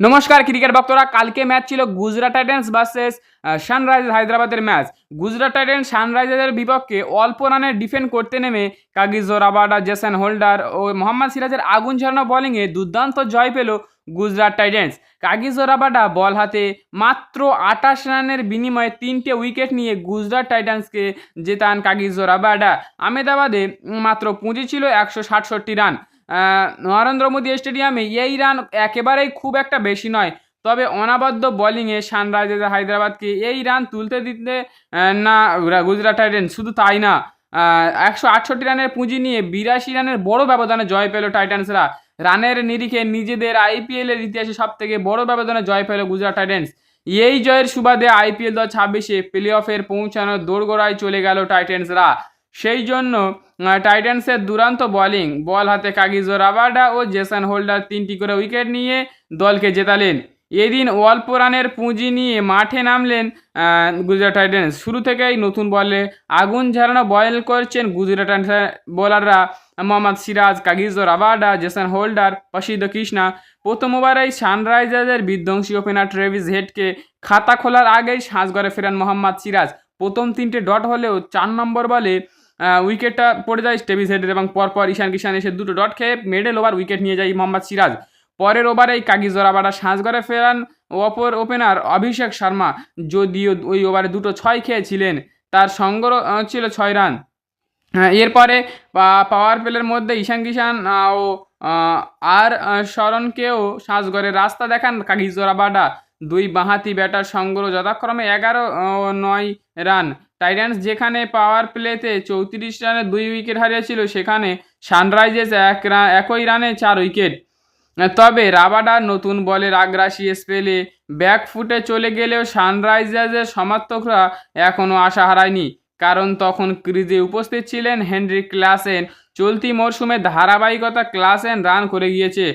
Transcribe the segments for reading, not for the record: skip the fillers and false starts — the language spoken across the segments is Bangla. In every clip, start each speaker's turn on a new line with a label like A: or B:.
A: নমস্কার ক্রিকেট ভক্তরা। কালকে ম্যাচ ছিল গুজরাট টাইটান্স ভার্সেস সানরাইজার্স হায়দ্রাবাদের ম্যাচ। গুজরাট টাইটান্স সানরাইজার্সের বিপক্ষে অল্প রানে ডিফেন্ড করতে নেমে কাগিজো রাবাডা, জেসন হোল্ডার ও মোহাম্মদ সিরাজের আগুন ঝরানো বোলিংয়ে দুর্দান্ত জয় পেল গুজরাট টাইটান্স। কাগিজো রাবাডা বল হাতে মাত্র 28 রানের বিনিময়ে 3টে উইকেট নিয়ে গুজরাট টাইটান্সকে জেতান কাগিজো রাবাডা। আহমেদাবাদে মাত্র পুঁজি ছিল 167 রান। নরেন্দ্র মোদী স্টেডিয়ামে এই রান একেবারেই খুব একটা বেশি নয়, তবে অনবদ্য বোলিংয়ে সানরাইজার্স হায়দ্রাবাদকে এই রান তুলতে দিতে না গুজরাট টাইটান্স। শুধু তাই না, 168 রানের পুঁজি নিয়ে 82 রানের বড় ব্যবধানে জয় পেল টাইটান্সরা। রানের নিরিখে নিজেদের আইপিএলের ইতিহাসে সবথেকে বড় ব্যবধানে জয় পেল গুজরাট টাইটান্স। এই জয়ের সুবাদে আইপিএল 2026-এ প্লে অফের পৌঁছানোর দোরগোড়ায় চলে গেল টাইটান্সরা। সেই জন্য টাইটান্সের দুরন্ত বোলিং, বল হাতে কাগিজো রাবাডা ও জেসন হোল্ডার 3টি করে উইকেট নিয়ে দলকে জেতালেন। এদিন অল্প রানের পুঁজি নিয়ে মাঠে নামলেন গুজরাট টাইটান্স। শুরু থেকেই নতুন বলে আগুন ঝরানো বল করছেন গুজরাট টাইটান্সের বোলাররা Mohammed Siraj, Kagiso Rabada, Jason Holder, Prasidh Krishna. প্রথম ওভারেই সানরাইজার্সের বিধ্বংসী ওপেনার ট্রেভিস হেডকে খাতা খোলার আগেই সাজঘরে ফেরান মোহাম্মদ সিরাজ। প্রথম 3টে ডট হলেও 4 নম্বর বলে উইকেটটা পড়ে যায় ট্রেভিস হেডের এবং পরপর ঈশান কিষান এসে 2টো ডট খেয়ে মিডল ওভার উইকেট নিয়ে যায় মোহাম্মদ সিরাজ। পরের ওভারেই কাগিজো রাবাডা সাজঘরে ফেরান অপর ওপেনার অভিষেক শর্মা, যদিও ওই ওভারে 2টো 6 খেয়েছিলেন। তার সংগ্রহ ছিল 6 রান। এরপরে পাওয়ার প্লের মধ্যে ঈশান কিষান ও আর শরণকেও সাজঘরের রাস্তা দেখান কাগিজো রাবাডা। দুই বাঁহাতি ব্যাটার সংগ্রহ যথাক্রমে 11 ও 9 রান। টাইটান্স যেখানে পাওয়ার প্লেতে 34 রানে 2 উইকেট হারিয়েছিল, সেখানে সানরাইজার্স একই রানে 4 উইকেট। তবে রাবাডার নতুন বলের আগ্রাসী স্পেলে ব্যাকফুটে চলে গেলেও সানরাইজার্সের সমর্থকরা এখনও আশা হারায়নি, কারণ তখন ক্রিজে উপস্থিত ছিলেন হেনরিক ক্লাসেন। চলতি মরশুমে ধারাবাহিকতা ক্লাসেন রান করে গিয়েছে,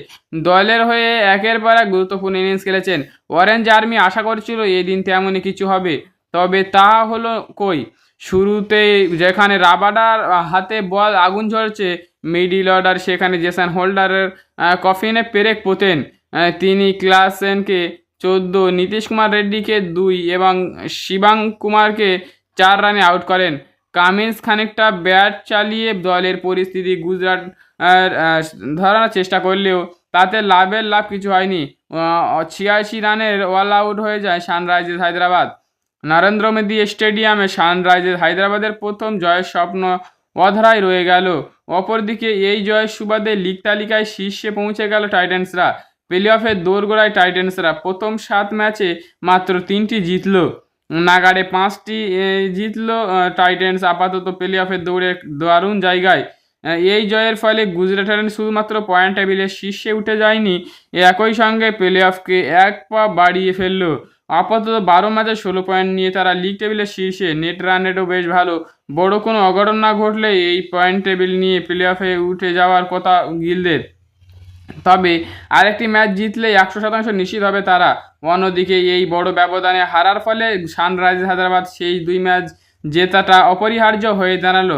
A: দলের হয়ে একের পর এক গুরুত্বপূর্ণ ইনিংস খেলেছেন। অরেঞ্জ আর্মি আশা করছিল এদিন তেমনই কিছু হবে, তবে তা হলো কই। শুরুতেই যেখানে রাবাডার হাতে বল আগুন ঝরছে মিডিল অর্ডার, সেখানে জেসন হোল্ডারের কফিনে পেরেক পোতেন। তিনি ক্লাসেনকে 14, নীতিশ কুমার রেড্ডিকে 2 এবং শিবাং কুমারকে 4 রানে আউট করেন। কামিন্স খানিকটা ব্যাট চালিয়ে দলের পরিস্থিতি গুজরাট ধরার চেষ্টা করলেও তাতে লাভ কিছু হয়নি। 86 রানের অল আউট হয়ে যায় সানরাইজার্স হায়দ্রাবাদ। নরেন্দ্র মোদী স্টেডিয়ামে সানরাইজার্স হায়দ্রাবাদের প্রথম জয়ের স্বপ্ন অধরাই রয়ে গেল। অপরদিকে এই জয়ের সুবাদে লিগ তালিকায় শীর্ষে পৌঁছে গেল টাইটান্সরা। প্লে অফের দোরগোড়ায় টাইটান্সরা প্রথম 7 ম্যাচে মাত্র 3টি জিতল, নাগাড়ে 5টি জিতল। টাইটান্স আপাতত প্লে অফের দৌড়ে দারুণ জায়গায়। এই জয়ের ফলে গুজরাট টাইটান্স শুধুমাত্র পয়েন্ট টেবিলের শীর্ষে উঠে যায়নি, একই সঙ্গে প্লে অফকে 1 পা বাড়িয়ে ফেলল। আপাতত 12 ম্যাচে 16 পয়েন্ট নিয়ে তারা লিগ টেবিলের শীর্ষে। নেট রান রেটও বেশ ভালো। বড় কোনো অঘটন না ঘটলে এই পয়েন্ট টেবিল নিয়ে প্লে অফে উঠে যাওয়ার কথা গিলদের। তবে আরেকটি ম্যাচ জিতলে 100% নিশ্চিত হবে তারা। অন্যদিকে এই বড় ব্যবধানে হারার ফলে সানরাইজার্স হায়দ্রাবাদ সেই 2 ম্যাচ জেতাটা অপরিহার্য হয়ে দাঁড়ালো।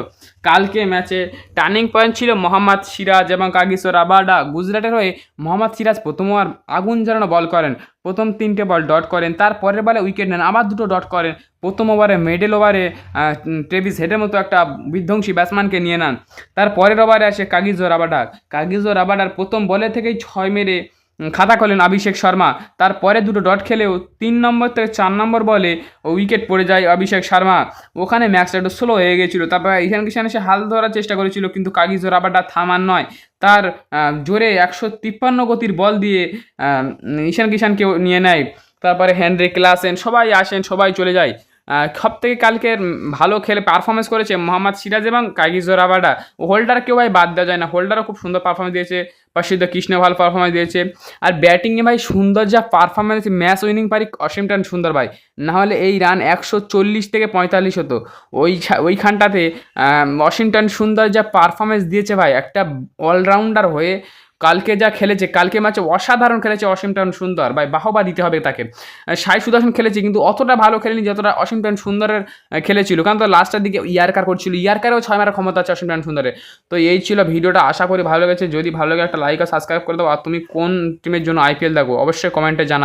A: কালকে ম্যাচে টার্নিং পয়েন্ট ছিল মোহাম্মদ সিরাজ এবং কাগিসো রাবাডা। গুজরাটের হয়ে মোহাম্মদ সিরাজ প্রথম ওভার আগুন জ্বালানো বল করেন, প্রথম 3টে বল ডট করেন, তার পরের বলে উইকেট নেন, আবার 2টো ডট করেন। প্রথম ওভারে মিডল ওভারে ট্রেভিস হেডের মতো একটা বিধ্বংসী ব্যাটসম্যানকে নিয়ে নেন। তার পরের ওভারে আসে কাগিজো রাবাডার প্রথম বলে থেকেই 6 মেরে খাতা খোলেন অভিষেক শর্মা। তারপরে 2টো ডট খেলেও 3 নম্বর থেকে 4 নম্বর বলে উইকেট পড়ে যায় অভিষেক শর্মা। ওখানে ম্যাচটা একটু স্লো হয়ে গেছিলো। তারপরে ঈশান কিষান এসে হাল ধরার চেষ্টা করেছিল, কিন্তু কাগিজো রাবাডা থামার নয়, তার জোরে 153 গতির বল দিয়ে ঈশান কিষানকে নিয়ে নেয়। তারপরে হেনরিক ক্লাসেন সবাই আসেন, সবাই চলে যায়। সব থেকে কালকের ভালো খেলে পারফরমেন্স করেছে মোহাম্মদ সিরাজ এবং কাগিজো রাবাডা। হোল্ডারকেও ভাই বাদ দেওয়া যায় না, হোল্ডারও খুব সুন্দর পারফরমেন্স দিয়েছে, প্রসিদ্ধ কৃষ্ণ ভালো পারফরমেন্স দিয়েছে। আর ব্যাটিংয়ে ভাই সুন্দর যা পারফরমেন্স, ম্যাচ উইনিং পারি অসীম টান সুন্দর ভাই, নাহলে এই রান 140 থেকে 45 হতো। ওইখানটাতে অসীম টান সুন্দর যা পারফরমেন্স দিয়েছে ভাই, একটা অলরাউন্ডার হয়ে কালকে যা খেলেছে, কালকে ম্যাচে অসাধারণ খেলেছে অসীম সুন্দর, ভাই বাহবা দিতে হবে তাকে। সাই সুদর্শন খেলেছে কিন্তু অতটা ভালো খেলেনি যতটা অসীম সুন্দরের খেলেছিল, কারণ তো লাস্টের দিকে ইয়ারকার করছিল, ইয়ারকারেও 6 মারার ক্ষমতা আছে অসীম সুন্দরের। তো এই ছিল ভিডিওটা, আশা করি ভালো লেগেছে। যদি ভালো লাগে একটা লাইক আর সাবস্ক্রাইব করে দাও। আর তুমি কোন টিমের জন্য আইপিএল দেখো অবশ্যই কমেন্টে জানাবে।